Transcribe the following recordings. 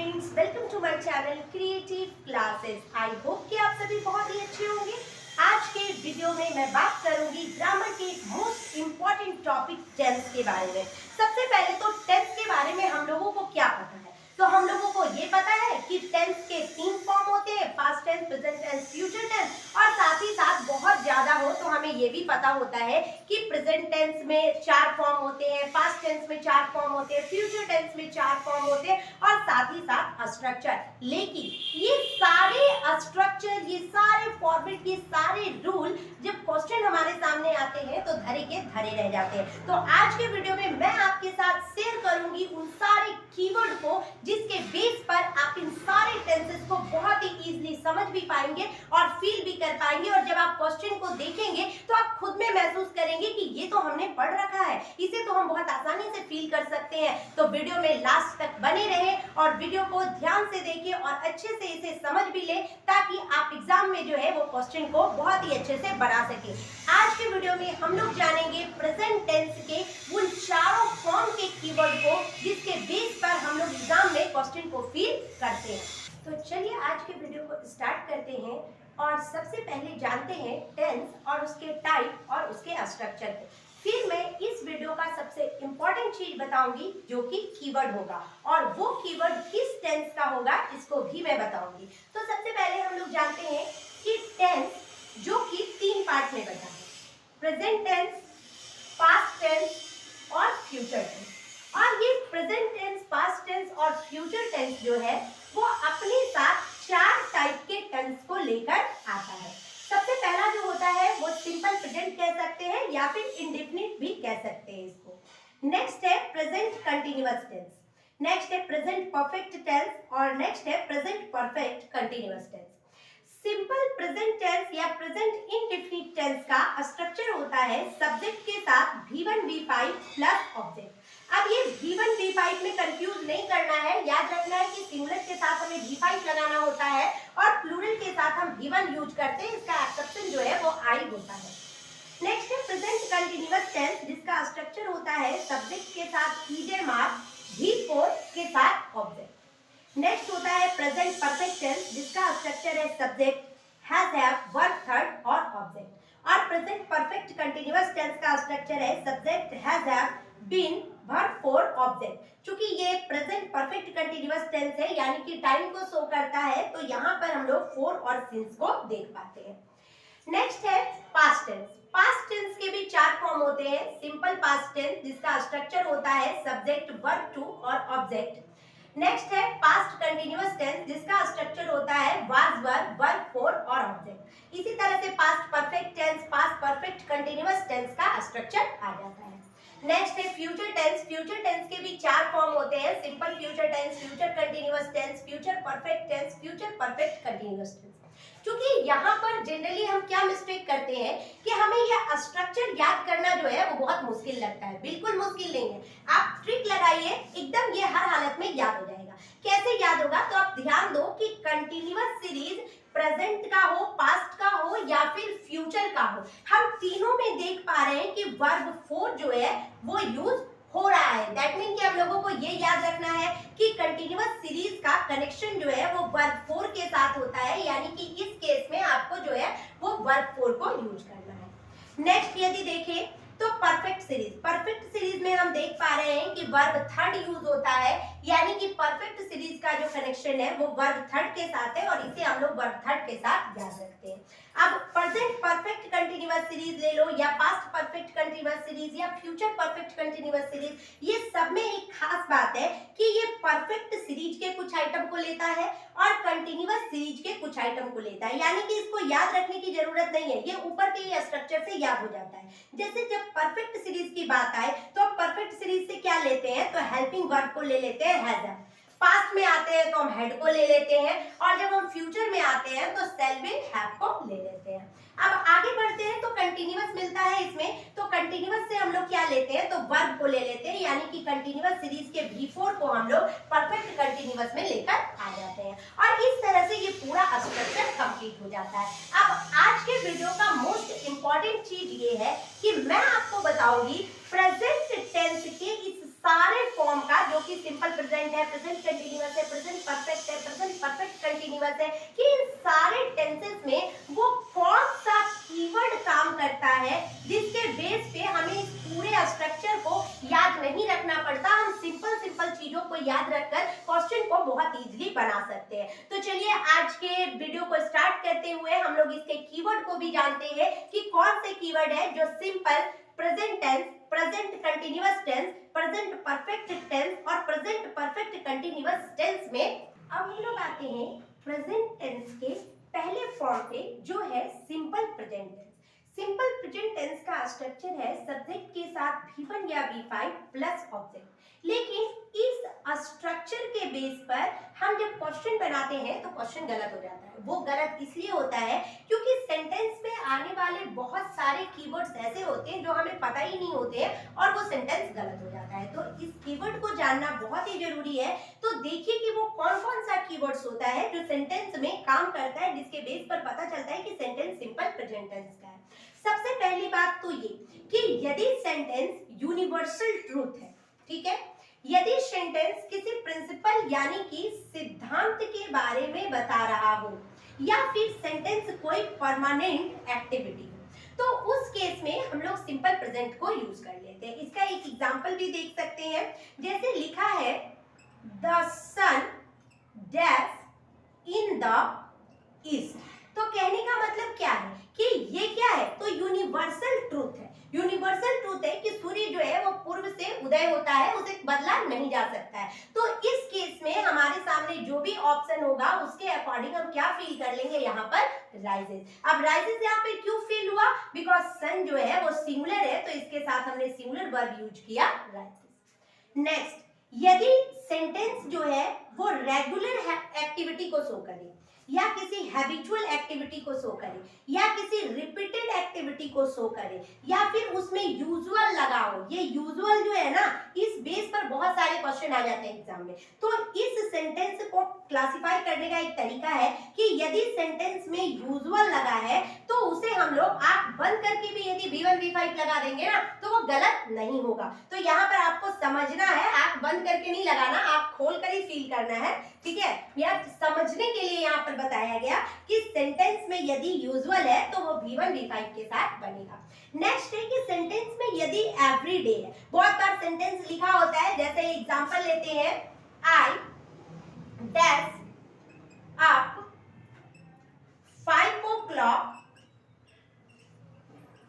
Friends, welcome to my channel creative classes. I hope कि आप सभी बहुत ही अच्छे होंगे। आज के वीडियो में मैं बात करूंगी ग्रामर के मोस्ट इम्पॉर्टेंट टॉपिक टेंस के बारे में। सबसे पहले तो टेंस के बारे में हम लोगों को क्या पता है, तो हम लोगों को ये पता है कि टेंस के 3 फॉर्म होते हैं, past tense, present tense, future tense. और साथ ही साथ बहुत ज्यादा हो तो हमें ये भी पता होता है कि प्रेजेंट टेंस में 4 फॉर्म होते हैं, पास्ट टेंस में 4 फॉर्म होते हैं, फ्यूचर टेंस में 4 फॉर्म होते हैं और साथ ही साथ स्ट्रक्चर। लेकिन ये सारे स्ट्रक्चर, ये सारे फॉर्मेट, ये सारे रूल जब क्वेश्चन हमारे सामने आते हैं तो धरे के धरे रह जाते हैं। तो आज के वीडियो में मैं आपके साथ शेयर करूंगी उन सारे कीवर्ड को जिसके बेस पर आप इन सारे टेंसेस को बहुत ही इजीली समझ भी पाएंगे और फील भी कर पाएंगे। और जब आप क्वेश्चन को देखेंगे तो आप खुद में महसूस करेंगे कि ये तो हमने पढ़ रखा है, इसे तो हम बहुत आसानी से फील कर सकते हैं। तो वीडियो में लास्ट तक बने रहें और वीडियो को ध्यान से देखें और अच्छे से इसे समझ भी लें ताकि आप एग्जाम में जो है वो क्वेश्चन को बहुत ही अच्छे से बना सके। आज के वीडियो में हम लोग जानेंगे प्रेजेंट टेंस के उन चारों फॉर्म के कीवर्ड को जिसके बेस पर हम लोग एग्जाम में क्वेश्चन को फील करते हैं। तो चलिए आज के वीडियो को स्टार्ट करते हैं और सबसे पहले जानते हैं टेंस और उसके टाइप और उसके स्ट्रक्चर को। फिर मैं इस वीडियो का सबसे इम्पोर्टेंट चीज बताऊंगी जो कि कीवर्ड होगा, और वो कीवर्ड किस टेंस का होगा इसको भी मैं बताऊंगी। तो सबसे पहले हम लोग जानते हैं कि टेंस जो कि 3 पार्ट में बना है, प्रेजेंट टेंस, पास्ट टेंस और फ्यूचर टेंस। और ये प्रेजेंट टेंस, पास्ट टेंस और फ्यूचर टेंस जो है वो अपने साथ 4 टाइप के टेंस को लेकर आता है। सबसे पहला जो होता है वो सिंपल प्रेजेंट कह सकते हैं या फिर इंडेफिनिट भी कह सकते हैं इसको। नेक्स्ट है प्रेजेंट कंटिन्यूअस टेंस, नेक्स्ट है प्रेजेंट परफेक्ट टेंस और नेक्स्ट है present perfect continuous tense. Simple present tense या प्रेजेंट इंडेफिनिट टेंस का स्ट्रक्चर होता है सब्जेक्ट के साथ V1 V5 प्लस ऑब्जेक्ट। अब ये V1 V5 में कंफ्यूज नहीं करना है, याद रखना है कि सिंगुलर के साथ हमें V5 लगाना होता है और प्लूरल के साथ हम V1 यूज करते हैं, इसका एक्सेप्शन जो है वो I होता है। नेक्स्ट है प्रेजेंट कंटिन्यूअस टेंस जिसका स्ट्रक्चर होता है सब्जेक्ट के साथ ईजर मार्क V4 के साथ ऑब्जेक्ट। नेक्स्ट होता है प्रेजेंट परफेक्ट टेंस जिसका स्ट्रक्चर है subject, has, have, verb third और ऑब्जेक्ट। और प्रेजेंट परफेक्ट कंटिन्यूअस टेंस का स्ट्रक्चर है subject, has, have, been, verb four, object. चूंकि ये प्रेजेंट परफेक्ट कंटिन्यूअस टेंस है यानी कि टाइम को शो करता है तो यहाँ पर हम लोग फोर और सिंस को देख पाते हैं। नेक्स्ट है पास्ट टेंस। पास्ट टेंस के भी 4 फॉर्म होते हैं। सिंपल पास्ट टेंस जिसका स्ट्रक्चर होता है सब्जेक्ट, वर्ब टू और ऑब्जेक्ट। नेक्स्ट है पास्ट कंटिन्यूअस टेंस जिसका स्ट्रक्चर होता है वाज, वर, वर्ब फोर और ऑब्जेक्ट। इसी तरह से past perfect tense, past perfect continuous tense का स्ट्रक्चर आ जाता है। नेक्स्ट है फ्यूचर टेंस। फ्यूचर टेंस के भी 4 फॉर्म होते हैं, simple future tense, future continuous tense, future perfect tense, future perfect continuous tense. क्योंकि यहाँ पर जनरली हम क्या मिस्टेक करते हैं कि हमें यह स्ट्रक्चर याद करना जो है वो बहुत मुश्किल लगता है। बिल्कुल मुश्किल नहीं है, आप ट्रिक लगाइए, एकदम ये हर हालत में याद हो जाएगा। कैसे याद होगा, तो आप ध्यान दो कि कंटिन्यूअस सीरीज प्रेजेंट का हो, पास्ट का हो या फिर फ्यूचर का हो, हम तीनों में देख पा रहे हैं कि वर्ब फोर जो है वो यूज हो रहा है। दैट मीन कि हम लोगों को ये याद रखना है कि कंटिन्यूअस सीरीज का कनेक्शन जो है वो वर्ब फोर के साथ होता है, यानी कि इस केस में आपको जो है वो वर्ब फोर को यूज करना है। नेक्स्ट यदि देखें तो परफेक्ट सीरीज, परफेक्ट सीरीज में हम देख पा रहे हैं कि वर्ब थर्ड यूज होता है, यानी कि परफेक्ट सीरीज का जो कनेक्शन है वो वर्ब थर्ड के साथ है और इसे हम लोग वर्ब थर्ड के साथ याद रखते हैं। अब प्रेजेंट परफेक्ट कंटिन्यूअस सीरीज ले लो या पास्ट परफेक्ट कंटिन्यूअस सीरीज या फ्यूचर परफेक्ट कंटिन्यूअस सीरीज, ये सब में एक खास बात है कि ये परफेक्ट सीरीज के कुछ आइटम को लेता है और कंटिन्यूअस सीरीज के कुछ आइटम को लेता है, यानी कि इसको याद रखने की जरूरत नहीं है, ये ऊपर के स्ट्रक्चर से याद हो जाता है। जैसे जब परफेक्ट सीरीज की बात आए तो हम परफेक्ट सीरीज से क्या लेते हैं, तो हेल्पिंग वर्ब को ले लेते हैं हैज, पास्ट में आते हैं तो हम हेड को ले लेते हैं और जब हम फ्यूचर में आते हैं तो शेल विल हैव को ले लेते हैं। अब आगे बढ़ते हैं तो कंटिन्यूअस मिलता है इसमें, तो कंटिन्यूअस से हम लोग क्या लेते हैं, तो वर्ब को ले लेते हैं, यानी कि कंटिन्यूअस सीरीज के V4 को हम लोग परफेक्ट कंटिन्यूअस में लेकर आ जाते हैं और इस तरह से ये पूरा स्ट्रक्चर कंप्लीट हो जाता है। अब आज के वीडियो का मोस्ट इम्पॉर्टेंट चीज ये है कि मैं आपको बताऊंगी प्रेजेंट टेंस के इस सारे फॉर्म का, जो कि सिंपल प्रेजेंट है, प्रेजेंट कंटिन्यूअस है, प्रेजेंट परफेक्ट है, प्रेजेंट परफेक्ट कंटिन्यूअस है, कि इन सारे टेंसेस में वो कौन सा कीवर्ड काम करता है जिसके बेस पे हमें इस पूरे स्ट्रक्चर को याद नहीं रखना पड़ता। हम सिंपल सिंपल चीजों को याद रखकर क्वेश्चन को बहुत इजीली बना सकते हैं। तो चलिए आज के वीडियो को स्टार्ट करते हुए हम लोग इसके कीवर्ड को भी जानते हैं कि कौन से कीवर्ड है जो simple, present tense, present continuous tense, present perfect tense और प्रेजेंट परफेक्ट कंटिन्यूअस टेंस में। अब हम लोग आते हैं प्रेजेंट टेंस के पहले फॉर्म पे जो है simple present tense. Simple present tense का स्ट्रक्चर है सब्जेक्ट के साथ V1 या V5 प्लस ऑब्जेक्ट। लेकिन इस स्ट्रक्चर के बेस पर हम जब क्वेश्चन बनाते हैं तो क्वेश्चन गलत हो जाता है। वो गलत इसलिए होता है क्योंकि सेंटेंस में आने वाले बहुत सारे कीवर्ड्स ऐसे होते हैं जो हमें पता ही नहीं होते हैं और वो सेंटेंस गलत हो जाता है। तो इस कीवर्ड को जानना बहुत ही जरूरी है। तो देखिए कि वो कौन कौन सा कीवर्ड्स होता है जो सेंटेंस में काम करता है, जिसके बेस पर पता चलता है कि सेंटेंस सिंपल प्रेजेंट टेंस का है। सबसे पहली बात तो ये कि यदि सेंटेंस यूनिवर्सल ट्रूथ है, ठीक है, यदि सेंटेंस किसी प्रिंसिपल यानी कि सिद्धांत के बारे में बता रहा हो या फिर सेंटेंस कोई परमानेंट एक्टिविटी हो, तो उस केस में हम लोग सिंपल प्रेजेंट को यूज कर लेते हैं। इसका एक एग्जांपल भी देख सकते हैं, जैसे लिखा है the sun dash in the east. तो कहने का मतलब क्या है कि ये क्या है, तो यूनिवर्सल ट्रूथ है। यूनिवर्सल ट्रूथ है कि सूर्य जो है वो पूर्व से उदय होता है, उसे बदला नहीं जा सकता है। तो इस केस में हमारे सामने जो भी ऑप्शन होगा उसके अकॉर्डिंग हम क्या फील कर लेंगे, यहाँ पर राइजेस। अब राइजेस यहाँ पे क्यों फील हुआ, बिकॉज सन जो है वो सिंगुलर है, तो इसके साथ हमने सिंगुलर वर्ब यूज किया, राइजेस। नेक्स्ट, यदि सेंटेंस जो है वो रेगुलर एक्टिविटी को शो करे या किसी हैबिचुअल एक्टिविटी को शो करे या किसी रिपीटेड एक्टिविटी को शो करे या फिर उसमें यूजुअल लगा हो, ये यूजुअल जो है ना, इस बेस पर बहुत सारे क्वेश्चन आ जाते हैं एग्जाम में। तो इस सेंटेंस को क्लासिफाई करने का एक तरीका है कि यदि सेंटेंस में यूजुअल लगा है तो उसे हम लोग आंख बंद करके भी यदि V1 V5 लगा देंगे ना तो वो गलत नहीं होगा। तो यहाँ पर आपको समझना है, आंख बंद करके नहीं लगाना, आंख खोल कर ही फील करना है, ठीक है। यह समझने के लिए यहाँ पर बताया गया कि सेंटेंस में यदि यूजुअल है तो वो V1 V5 के साथ बनेगा। नेक्स्ट है कि सेंटेंस में यदि एवरीडे है, बहुत बार सेंटेंस लिखा होता है, जैसे एग्जांपल लेते हैं, I dash up 5 o'clock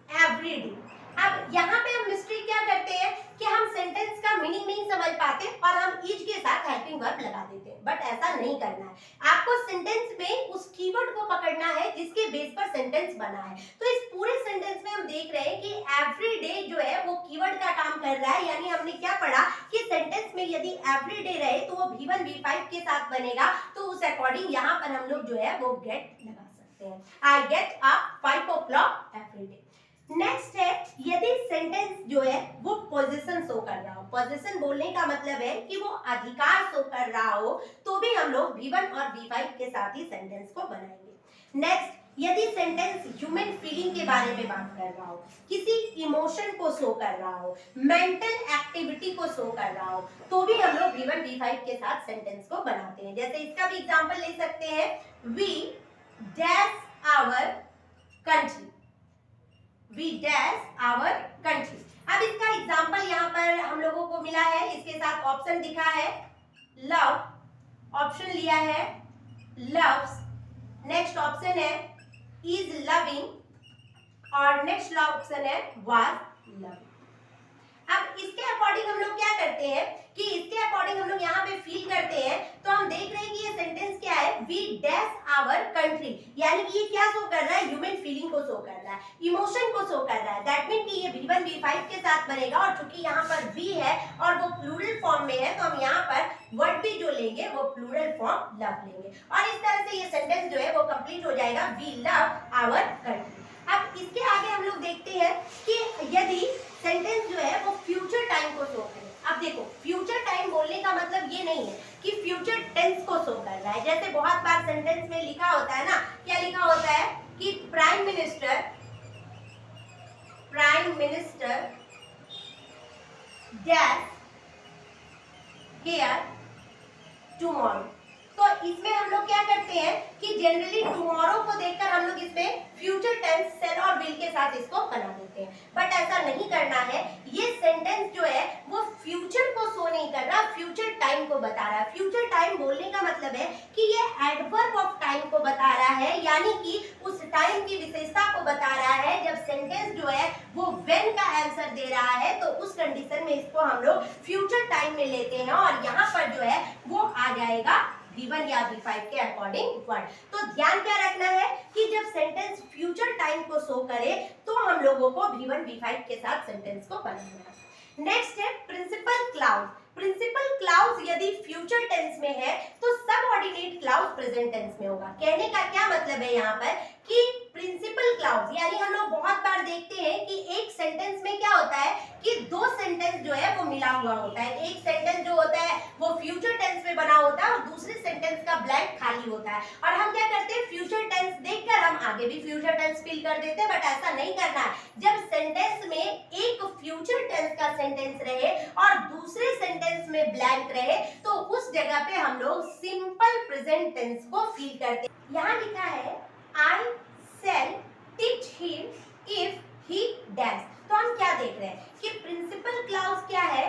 every day. अब यहाँ पे हम मिस्टेक क्या करते हैं कि हम सेंटेंस का मीनिंग नहीं समझ पाते और हम इज के साथ हेल्पिंग वर्ब लगा देते हैं, बट ऐसा नहीं करना है। आपको सेंटेंस में उस कीवर्ड को पकड़ना है जिसके बेस पर सेंटेंस बना है। तो इस पूरे सेंटेंस में हम देख रहे हैं कि एवरी डे जो है वो कीवर्ड का काम कर रहा है, यानी हमने क्या पढ़ा कि सेंटेंस में यदि एवरी डे रहे तो वो V1 V5 के साथ बनेगा। तो उस अकॉर्डिंग यहाँ पर हम लोग जो है वो गेट लगा सकते हैं, I get up 5 o'clock every day. Next है, यदि सेंटेंस जो है वो पोजीशन शो कर रहा हो, पोजीशन बोलने का मतलब है कि वो अधिकार शो कर रहा हो, तो भी हम लोग V1 और V5 के साथ ही सेंटेंस को बनाएंगे। नेक्स्ट, यदि सेंटेंस ह्यूमन फीलिंग के बारे में बात कर रहा हो, किसी इमोशन को शो कर रहा हो, मेंटल एक्टिविटी को शो कर रहा हो, तो भी हम लोग V1 V5 के साथ सेंटेंस को बनाते हैं। जैसे इसका भी एग्जांपल ले सकते हैं, we dash our country, we dash our country. अब इसका एग्जांपल यहाँ पर हम लोगों को मिला है, इसके साथ ऑप्शन दिखा है, लव, ऑप्शन लिया है लव्स, नेक्स्ट ऑप्शन है इज लविंग और नेक्स्ट ऑप्शन है वाज लविंग। अब इसके अकॉर्डिंग हम लोग क्या करते हैं कि इसके अकॉर्डिंग हम लोग यहाँ पे फील करते हैं, तो हम देख रहे हैं कि ये सेंटेंस क्या है, वी डैश आवर कंट्री, यानी कि ये क्या शो कर रहा है, ह्यूमन फीलिंग को शो कर रहा है, इमोशन को शो कर रहा है। दैट मीन कि ये V1 V5 के साथ बनेगा और चूंकि यहाँ पर वी है और वो प्लूरल फॉर्म में है, तो हम यहाँ पर वर्ड भी जो लेंगे वो प्लूरल फॉर्म लव लेंगे और इस तरह से ये सेंटेंस जो है वो कंप्लीट हो जाएगा, वी लव आवर कंट्री। अब इसके आगे हम लोग देखते हैं कि यदि सेंटेंस जो है वो फ्यूचर टाइम को शो करे। अब देखो, फ्यूचर टाइम बोलने का मतलब ये नहीं है कि फ्यूचर टेंस को शो कर रहा है। जैसे बहुत बार सेंटेंस में लिखा होता है ना, क्या लिखा होता है कि prime minister dash here tomorrow. तो इसमें हम लोग क्या करते हैं कि जनरली टुमारो को देखकर हम लोग इसमें फ्यूचर टेंस शैल और विल के साथ इसको बना देते हैं, बट ऐसा नहीं करना है। ये सेंटेंस जो है वो फ्यूचर को शो नहीं कर रहा, फ्यूचर टाइम को बता रहा है। फ्यूचर टाइम बोलने का मतलब है कि ये एडवर्ब ऑफ टाइम को बता रहा है, यानी कि उस टाइम की विशेषता को बता रहा है जब सेंटेंस जो है वो व्हेन का आंसर दे रहा है, तो उस कंडीशन में इसको हम लोग फ्यूचर टाइम में लेते हैं और यहाँ पर जो है वो आ जाएगा V1 या V5 के अकॉर्डिंग वर्ड। तो ध्यान क्या रखना है कि जब सेंटेंस फ्यूचर टाइम को शो करे तो हम लोगों को V1 V5 के साथ सेंटेंस को बनाना है। नेक्स्ट है प्रिंसिपल क्लाउज। प्रिंसिपल क्लाउज यदि फ्यूचर टेंस में है तो सबऑर्डिनेट क्लाउज प्रेजेंट टेंस में होगा। कहने का क्या मतलब है यहाँ पर कि प्रिंसिपल क्लाउज यानी हम लोग बहुत बार देखते हैं कि एक सेंटेंस में क्या होता है कि दो सेंटेंस जो है वो मिला हुआ होता है। एक सेंटेंस जो होता है वो फ्यूचर टेंस में बना होता है और दूसरे सेंटेंस का ब्लैंक खाली होता है, और हम क्या करते हैं फ्यूचर टेंस देखकर हम आगे भी फ्यूचर टेंस फिल कर देते हैं, बट ऐसा नहीं करना है। जब सेंटेंस में एक फ्यूचर टेंस का सेंटेंस रहे और दूसरे सेंटेंस में ब्लैंक रहे तो उस जगह पे हम लोग सिंपल प्रेजेंट टेंस को फिल करते हैं। यहाँ लिखा है I shall teach him if he does। तो हम क्या देख रहे हैं कि प्रिंसिपल क्लाउज क्या है,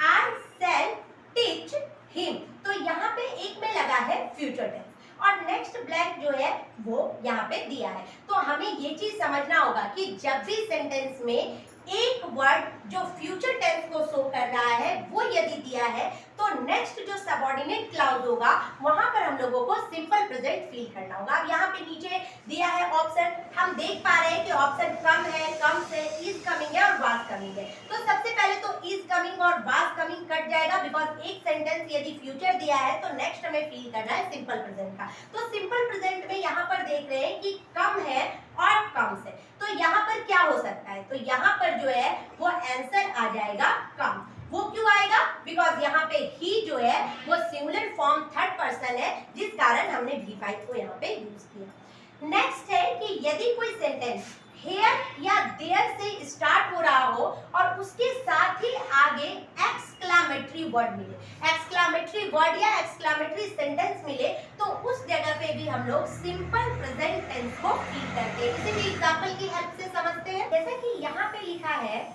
I shall teach him। तो यहाँ पे एक में लगा है फ्यूचर टेंस और नेक्स्ट ब्लैंक जो है वो यहाँ पे दिया है। तो हमें ये चीज समझना होगा कि जब भी सेंटेंस में एक वर्ड जो फ्यूचर टेंस को शो कर रहा है वो यदि दिया है तो नेक्स्ट जो सबऑर्डिनेट क्लाउज होगा वहां पर हम लोगों को सिंपल प्रेजेंट फिल करना होगा। अब यहाँ पे नीचे दिया है ऑप्शन, हम देख पा रहे हैं कि ऑप्शन कम है, कम से इज कमिंग है और वाज कमिंग है। तो सबसे पहले तो इज कमिंग और वाज कमिंग कट जाएगा, बिकॉज एक सेंटेंस यदि फ्यूचर दिया है तो नेक्स्ट हमें फिल करना है सिंपल प्रेजेंट का। तो सिंपल प्रेजेंट में यहाँ पर देख रहे हैं कि कम है और कम से, तो यहाँ पर क्या हो सकता है, तो यहाँ पर जो है वो आंसर आ जाएगा कम। वो क्यों आएगा, बिकॉज यहाँ पे ही जो है वो सिंगुलर फॉर्म थर्ड पर्सन है, जिस कारण हमने V5 को यहाँ पे यूज किया। नेक्स्ट है कि यदि कोई सेंटेंस हेयर या देयर से स्टार्ट हो रहा हो और उसके साथ ही आगे एक्सक्लामेटरी वर्ड मिले, एक्सक्लामेटरी वर्ड या एक्सक्लामेटरी सेंटेंस मिले, तो उस जगह पे भी हम लोग सिंपल प्रेजेंट टेंस को फील करते हैं। इसे भी एग्जांपल की हेल्प से समझते हैं। जैसे कि यहाँ पे लिखा है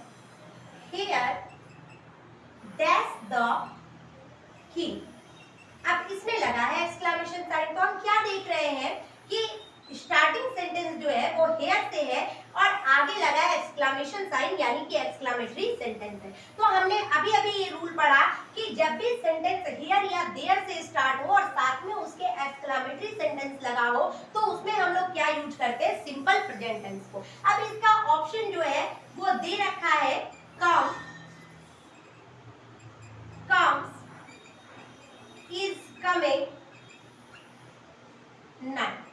हेयर डैश द किंग। अब इसमें लगा है एक्सक्लेमेशन साइन, तो हम क्या देख रहे हैं कि स्टार्टिंग सेंटेंस जो है वो हेयर से है और आगे लगा है एक्सक्लेमेशन साइन, यानी कि एक्सक्लेमेटरी सेंटेंस है। तो हमने अभी अभी ये रूल पढ़ा कि जब भी सेंटेंस हेयर या देयर से स्टार्ट हो और साथ में उसके एक्सक्लेमेटरी सेंटेंस लगा हो तो उसमें हम लोग क्या यूज करते हैं, सिंपल प्रेजेंट टेंस को। अब इसका ऑप्शन जो है वो दे रखा है कम, comes, is coming, none।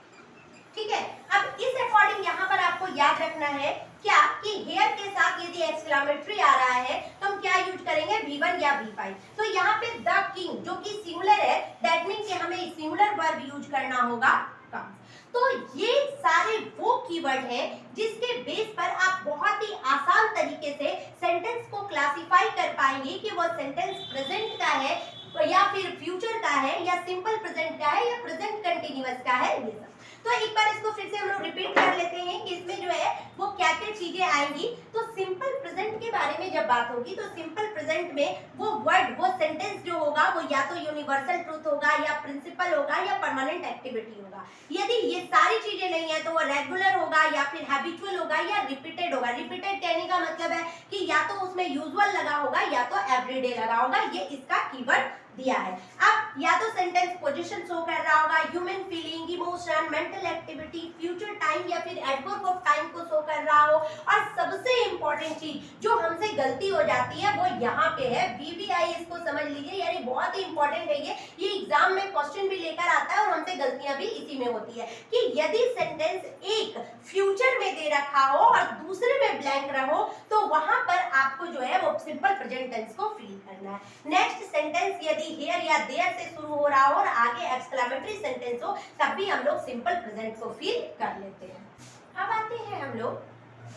ठीक है, अब इस अकॉर्डिंग यहाँ पर आपको याद रखना है क्या कि हेयर के साथ यदि एक्सक्लेमेटरी आ रहा है तो हम क्या यूज करेंगे, V1 या V5। तो यहाँ पे द किंग जो कि सिंगुलर है, दैट मीन कि हमें सिंगुलर वर्ब यूज करना होगा comes। तो ये सारे वो कीवर्ड हैं जिसके बेस पर आप बहुत ही आसान तरीके से सेंटेंस को क्लासिफाई कर पाएंगे कि वो सेंटेंस प्रेजेंट का है या फिर फ्यूचर का है या सिंपल प्रेजेंट का है या प्रेजेंट कंटिन्यूअस का है, ये सब। तो एक बार इसको फिर से हम लोग रिपीट कर लेते हैं कि इसमें जो है वो क्या क्या चीजें आएंगी। तो सिंपल प्रेजेंट के बारे में जब बात होगी तो सिंपल प्रेजेंट में वो वर्ड, वो सेंटेंस जो होगा वो या तो यूनिवर्सल ट्रूथ होगा या प्रिंसिपल होगा या परमानेंट एक्टिविटी होगा। यदि ये सारी चीजें नहीं है तो वो रेगुलर होगा या फिर हैबिचुअल होगा या रिपीटेड होगा। रिपीटेड कहने का मतलब है कि या तो उसमें यूजुअल लगा होगा या तो एवरीडे लगा होगा, ये इसका कीवर्ड दिया है। अब या तो सेंटेंस पोजीशन शो कर रहा होगा, human feeling, emotion, mental activity, future time या फिर एडवर्ब ऑफ टाइम को शो कर रहा हो। और सबसे इंपॉर्टेंट चीज जो हमसे गलती हो जाती है वो यहाँ पे है VVI, इसको समझ लीजिए, यानी बहुत ही इंपॉर्टेंट है ये एग्जाम में क्वेश्चन भी लेकर आता है और हमसे गलतियां भी इसी में होती है कि यदि सेंटेंस एक फ्यूचर में दे रखा हो और दूसरे में ब्लैंक रहो तो वहां पर आपको जो है वो सिंपल प्रेजेंट टेंस को फिल करना है। नेक्स्ट सेंटेंस यदि हेयर या देयर से शुरू हो रहा हो और आगे एक्सक्लेमेटरी सेंटेंस हो तब भी हम लोग सिंपल प्रेजेंट को फिल कर लेते हैं। अब आते हैं हम लोग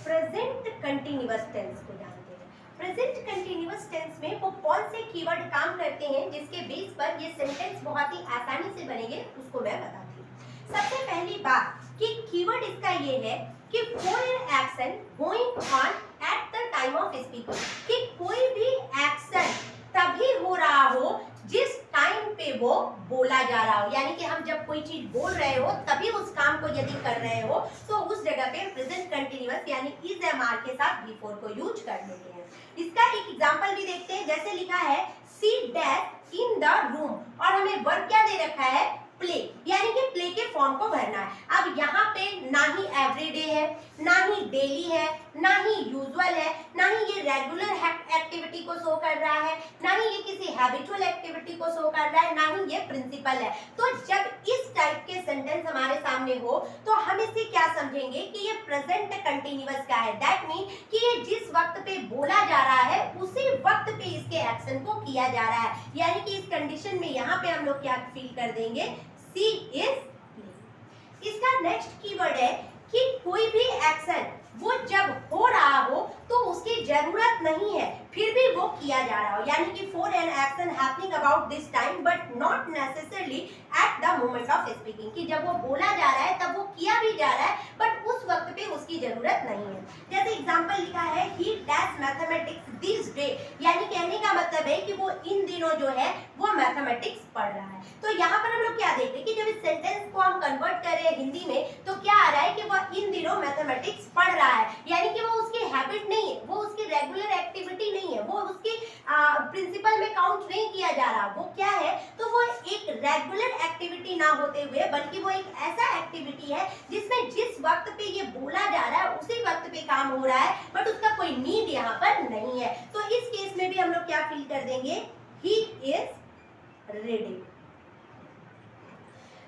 प्रेजेंट कंटिन्यूअस टेंस को जानते हैं। प्रेजेंट कंटिन्यूअस टेंस में वो कौन से कीवर्ड काम करते हैं जिसके बेस पर ये सेंटेंस बहुत ही आसानी से बनेंगे, उसको मैं बताती हूँ। सबसे पहली बात कि कीवर्ड इसका ये है कि for an action going on at the time of speaking, कि कोई भी एक्शन तभी हो रहा हो जिस टाइम पे वो बोला जा रहा हो, यानी कि हम जब कोई चीज बोल रहे हो तभी उस काम को यदि कर रहे हो तो उस जगह पे प्रेजेंट कंटिन्यूअस यानी इज एम आर के साथ बिफोर को यूज कर लेते हैं। इसका एक एग्जांपल भी देखते हैं, जैसे लिखा है she dash in the room और हमें वर्ब क्या दे रखा है, प्ले, यानी कि प्ले के फॉर्म को भरना है। अब यहाँ पे ना ही एवरीडे है, ना ही डेली है, ना ही यूजुअल है, ना ही ये रेगुलर एक्टिविटी को शो कर रहा है, ना ही ये किसी हैबिचुअल एक्टिविटी को शो कर रहा है, ना ही ये प्रिंसिपल है। तो जब इस टाइप के सेंटेंस हमारे सामने हो तो हम इसे क्या समझेंगे कि ये प्रेजेंट कंटिन्यूअस का है। दैट मीन कि ये जिस वक्त पे बोला जा रहा है उसी वक्त पे इसके एक्शन को किया जा रहा है, यानी कि इस कंडीशन में यहाँ पे हम लोग क्या फील कर देंगे, सी इज प्ले। इसका नेक्स्ट कीवर्ड है कि कोई भी एक्शन वो जब हो रहा हो तो उसकी जरूरत नहीं है फिर भी वो किया जा रहा हो, यानी कि for an action happening about this time but not necessarily at the moment of speaking, कि जब वो बोला जा रहा है तब वो किया भी जा रहा है बट उस वक्त पे उसकी जरूरत नहीं है। जैसे एग्जांपल लिखा है he dash mathematics this day, यानी कहने का मतलब है कि वो इन दिनों जो है वो मैथमेटिक्स पढ़ रहा है। तो यहाँ पर हम लोग क्या देखते हैं कि जब इस सेंटेंस को हम कन्वर्ट कर रहे हैं हिंदी में तो क्या आ रहा है कि वो इन दिनों मैथमेटिक्स पढ़ रहा है, यानी कि वो उसकी हैबिट नहीं है, वो उसकी रेगुलर एक्टिविटी नहीं है, वो उसकी प्रिंसिपल में काउंट नहीं किया जा रहा। वो क्या है, तो वो एक रेगुलर एक्टिविटी ना होते हुए बल्कि वो एक ऐसा एक्टिविटी है जिसमें जिस वक्त पे ये बोला जा रहा है उसी वक्त पे काम हो रहा है बट उसका कोई नीड यहाँ पर नहीं है। तो इस केस में भी हम लोग क्या फील कर देंगे, ही इज रीडिंग।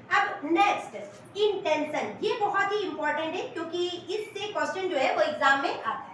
अब नेक्स्ट इंटेंशन, ये बहुत ही इंपॉर्टेंट है क्योंकि इससे क्वेश्चन जो है वो एग्जाम में आता है।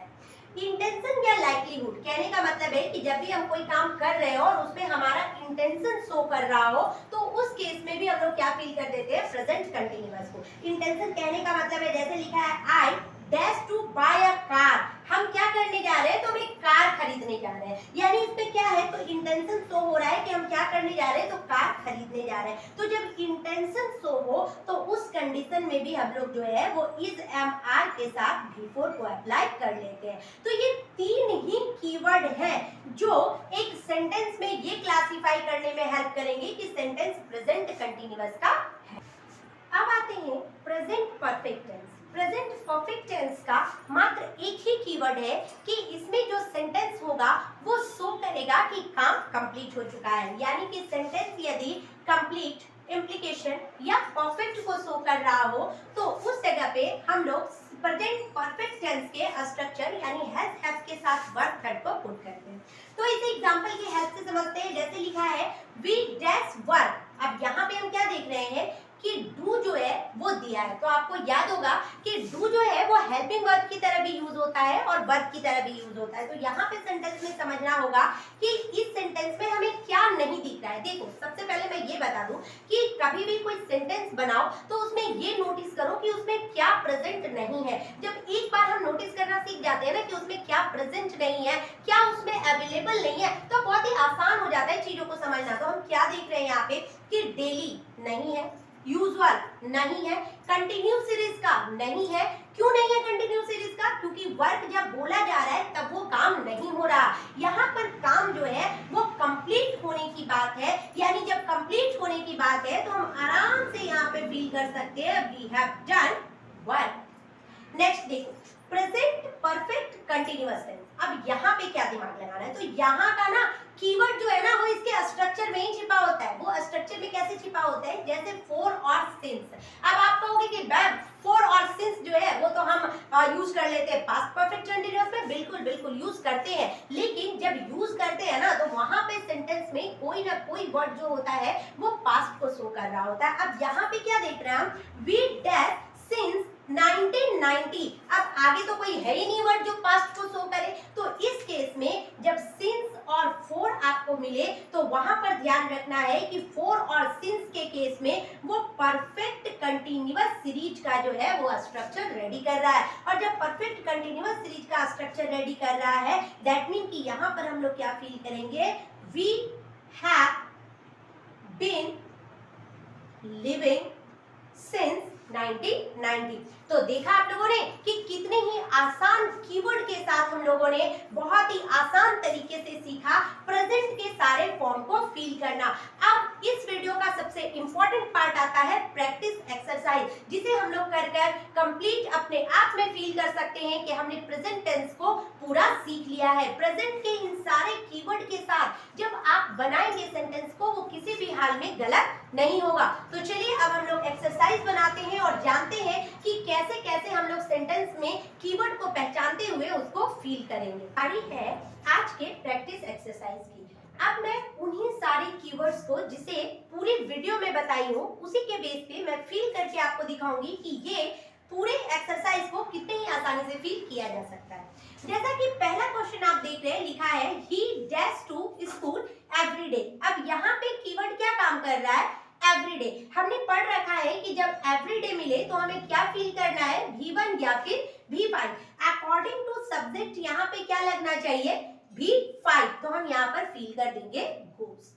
इंटेंशन या लाइक्लीहुड, कहने का मतलब है कि जब भी हम कोई काम कर रहे हो और उसमें हमारा इंटेंशन शो कर रहा हो तो उस केस में भी हम लोग क्या फील कर देते हैं, प्रेजेंट कंटिन्यूअस को। इंटेंशन कहने का मतलब है, जैसे लिखा है I dash to buy a car, हम क्या करने जा रहे हैं, तो हम एक कार खरीदने जा रहे हैं, यानी इसमें क्या है, तो इंटेंशन शो हो रहा है कि हम क्या करने जा रहे हैं, तो कार खरीदने जा रहे हैं। तो जब इंटेंशन शो हो तो उस कंडीशन में भी हम लोग जो है वो इज एम आर के साथ बिफोर को अप्लाई कर लेते हैं। तो ये तीन ही कीवर्ड हैं जो एक सेंटेंस में ये क्लासिफाई करने में हेल्प करेंगे कि सेंटेंस प्रेजेंट कंटिन्यूअस का है। अब आते हैं present perfect tense. Present perfect tense का मात्र एक ही कीवर्ड है कि इसमें जो सेंटेंस होगा वो शो करेगा कि काम कंप्लीट हो चुका है, यानी कि सेंटेंस यदि कंप्लीट, इम्प्लीकेशन या परफेक्ट को शो कर रहा हो तो उस जगह पे हम लोग प्रेजेंट परफेक्ट टेंस के स्ट्रक्चर यानी हैज हैव के साथ वर्ब थर्ड को पुट करते हैं। तो इसे एग्जांपल की हेल्प से समझते हैं, जैसे लिखा है वी डैश वर्क। अब यहाँ पे हम क्या देख रहे हैं कि डू जो है वो दिया है, तो आपको याद होगा कि डू जो है वो हेल्पिंग वर्ब की तरह भी यूज होता है और वर्ब की तरह भी यूज होता है। तो यहाँ पे सेंटेंस में समझना होगा कि इस सेंटेंस में हमें क्या नहीं दिख रहा है। देखो सबसे पहले मैं ये बता दूं कि कभी भी कोई सेंटेंस बनाओ तो उसमें ये नोटिस करो कि उसमें क्या प्रेजेंट नहीं है। जब एक बार हम नोटिस करना सीख जाते हैं ना कि उसमें क्या प्रेजेंट नहीं है, क्या उसमें अवेलेबल नहीं है, तो बहुत ही आसान हो जाता है चीजों को समझना। तो हम क्या देख रहे हैं यहाँ पे कि डेली नहीं है, यूजुअल नहीं है, कंटिन्यू सीरीज का नहीं है। क्यों नहीं है कंटिन्यू सीरीज का, क्योंकि वर्क जब बोला जा रहा है तब वो काम नहीं हो रहा। यहाँ पर काम जो है वो कंप्लीट होने की बात है, यानी जब कंप्लीट होने की बात है तो हम आराम से यहाँ पे फील कर सकते हैं we have done work. Next देखो प्रेजेंट परफेक्ट कंटिन्यूअस टेंस। अब यहाँ पे क्या दिमाग लगाना है, तो यहाँ का ना कीवर्ड जो है ना वो इसके स्ट्रक्चर में ही छिपा होता है। वो स्ट्रक्चर में कैसे छिपा होता है, जैसे फॉर और सिंस। अब आप कहोगे कि मैम फॉर और सिंस जो है वो तो हम यूज कर लेते हैं पास्ट परफेक्ट कंटीन्यूअस में, बिल्कुल बिल्कुल यूज करते हैं, लेकिन जब यूज करते हैं ना तो वहां पे सेंटेंस में कोई ना कोई वर्ड जो होता है वो पास्ट को शो कर रहा होता है। अब यहाँ पे क्या देख रहे हैं हम, वी डैश सिंस 1990। अब आगे तो कोई है ही नहीं वर्ड जो पास्ट को शो करे, तो इस केस में जब सिंस और फोर आपको मिले तो वहां पर ध्यान रखना है कि फोर और सिंस के केस में वो परफेक्ट कंटिन्यूअस सीरीज का जो है वो स्ट्रक्चर रेडी कर रहा है। और जब परफेक्ट कंटिन्यूअस सीरीज का स्ट्रक्चर रेडी कर रहा है, दैट मीन कि यहाँ पर हम लोग क्या फील करेंगे, we have been living since 1990। तो देखा आप लोगों ने कि कितने ही आसान कीवर्ड के साथ हम लोगों ने बहुत ही आसान तरीके से सीखा प्रेजेंट के सारे फॉर्म को फील करना। अब इस वीडियो का सबसे इंपॉर्टेंट पार्ट आता है प्रैक्टिस एक्सरसाइज, जिसे हम लोग कर कर कंप्लीट अपने आप में फील कर सकते हैं कि हमने प्रेजेंट टेंस को पूरा सीख लिया है। प्रेजेंट के इन सारे कीवर्ड के साथ जब आप बनाएंगे सेंटेंस को, वो किसी भी हाल में गलत नहीं होगा। तो चलिए अब हम लोग एक्सरसाइज बनाते हैं और जानते हैं कि कैसे कैसे हम लोग सेंटेंस में कीवर्ड को पहचानते हुए उसको फील करेंगे। बारी है आज के प्रैक्टिस एक्सरसाइज की। अब मैं उन्हीं सारी कीवर्ड्स को जिसे पूरी वीडियो में बताई हूँ, उसी के बेस पे मैं फील करके आपको दिखाऊंगी कि ये पूरे एक्सरसाइज को कितने ही आसानी से फील किया जा सकता है। जैसा कि पहला क्वेश्चन आप देख रहे हैं, लिखा है he dash to school everyday. अब यहाँ पे कीवर्ड क्या काम कर रहा है, एवरीडे। हमने पढ़ रखा है कि जब एवरीडे मिले तो हमें क्या फील करना है, V1 या फिर V5। अकॉर्डिंग टू सब्जेक्ट यहाँ पे क्या लगना चाहिए, V5। तो हम यहाँ पर फील कर देंगे गोस।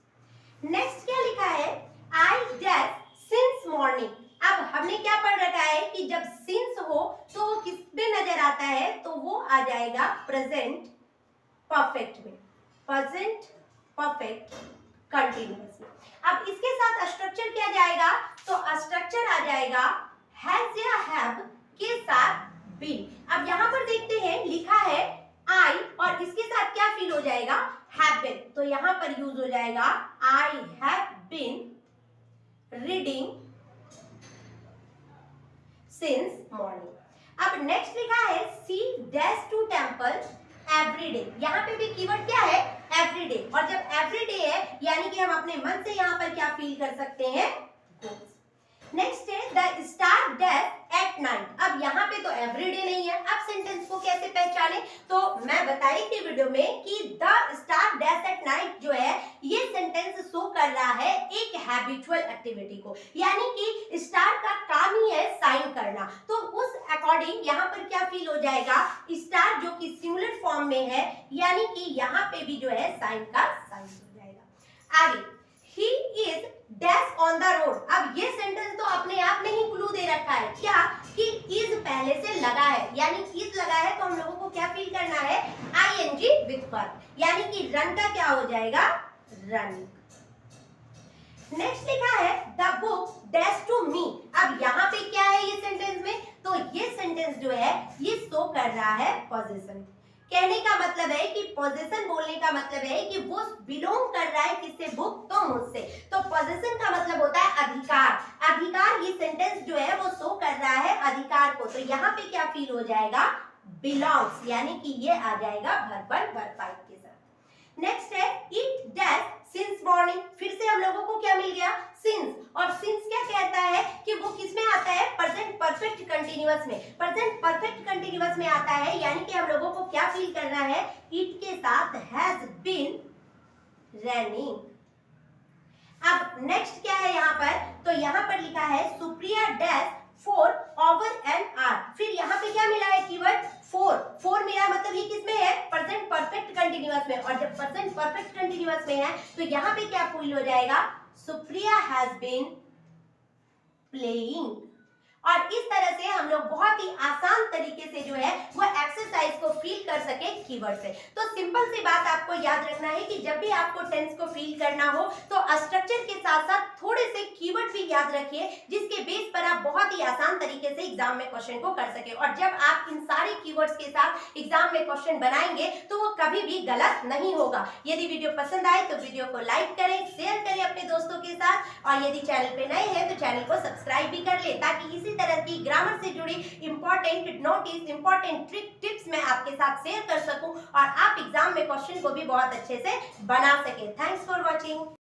नेक्स्ट क्या लिखा है, आई डैश सिंस मॉर्निंग। अब हमने क्या पढ़ रखा है कि जब सिंस हो तो वो किस में नजर आता है, तो वो आ जाएगा प्रेजेंट परफेक्ट में, प्रेजेंट परफेक्ट कंटिन्यूअस में। अब इसके साथ स्ट्रक्चर क्या जाएगा, तो स्ट्रक्चर आ जाएगा हैज या हैव के साथ बीन। अब यहाँ पर देखते हैं, लिखा है आई और इसके साथ क्या फील हो जाएगा, हैव बीन। तो यहाँ पर यूज हो जाएगा I have been reading since morning. अब नेक्स्ट लिखा है she dash to temple everyday. यहाँ पे भी कीवर्ड क्या है, एवरीडे। और जब एवरीडे है यानी कि हम अपने मन से यहाँ पर क्या फील कर सकते हैं, नेक्स्ट है the star dash at night. अब यहाँ पे तो एवरीडे नहीं है, अब सेंटेंस को कैसे पहचाने, तो मैं बताई थी वीडियो में कि the star dash at night जो है ये सेंटेंस शो कर रहा है एक हैबिचुअल एक्टिविटी को, यानी कि स्टार का काम ही है साइन करना। तो उस अकॉर्डिंग यहाँ पर क्या फील हो जाएगा, स्टार जो कि सिंगुलर फॉर्म में है, यानी कि यहाँ पे भी जो है साइन का साइन हो जाएगा। आगे He is dash on the road। अब ये सेंटेंस तो अपने आप में ही क्लू दे रखा है क्या, कि is पहले से लगा है, यानी is लगा है तो हम लोगों को क्या फील करना है, ing with verb, यानी कि रन का क्या हो जाएगा, रन। नेक्स्ट लिखा है the book dash to me। अब यहाँ पे क्या है ये सेंटेंस में, तो ये सेंटेंस जो है ये शो कर रहा है पोजीशन। कहने का मतलब है कि पोजीशन बोलने का मतलब है कि वो बिलोंग कर रहा है किससे, बुक, तो मुझसे। तो पोजीशन का मतलब होता है अधिकार। अधिकार ये सेंटेंस जो है वो शो कर रहा है अधिकार को। तो यहाँ पे क्या फील हो जाएगा, बिलोंग्स, यानी कि ये आ जाएगा वर्ब 1 वर्ब 5 के साथ। नेक्स्ट है इट डैश सिंस मॉर्निंग। फिर से हम लोगों को क्या मिल गया, सिंस। और सिंस क्या कहता है कि वो किस में आता है, प्रेजेंट परफेक्ट कंटिन्यूअस में। प्रेजेंट परफेक्ट कंटिन्यूअस में आता है, यानी कि हम लोगों को क्या फील करना है, इट के साथ हैज बीन रनिंग। अब नेक्स्ट क्या है यहाँ पर, तो यहाँ पर लिखा है Supriya dash for over an hour. फिर यहाँ पे क्या मिला है कीवर्ड, फोर मिला, मतलब ये किसमें है, प्रेजेंट परफेक्ट कंटिन्यूअस में। और जब प्रेजेंट परफेक्ट कंटिन्यूअस में है तो यहाँ पे क्या फील हो जाएगा, सुप्रिया हैज बीन प्लेइंग। और इस तरह से हम लोग बहुत ही आसान तरीके से जो है वो एक्सरसाइज को फील कर सके कीवर्ड से। तो सिंपल सी बात आपको याद रखना है कि जब भी आपको टेंस को फील करना हो तो स्ट्रक्चर के साथ साथ थोड़े से कीवर्ड भी याद रखिए, जिसके बेस पर आप बहुत ही आसान तरीके से एग्जाम में क्वेश्चन को कर सके। और जब आप इन सारे कीवर्ड्स के साथ एग्जाम में क्वेश्चन बनाएंगे तो वो कभी भी गलत नहीं होगा। यदि वीडियो पसंद आए तो वीडियो को लाइक करें, शेयर करें अपने दोस्तों के साथ, और यदि चैनल पे नए हैं तो चैनल को सब्सक्राइब भी कर ले, ताकि इसी तरह की ग्रामर से जुड़ी important notice, important trick, tips मैं आपके साथ शेयर कर सकूं और आप एग्जाम में क्वेश्चन को भी बहुत अच्छे से बना सके। Thanks for watching.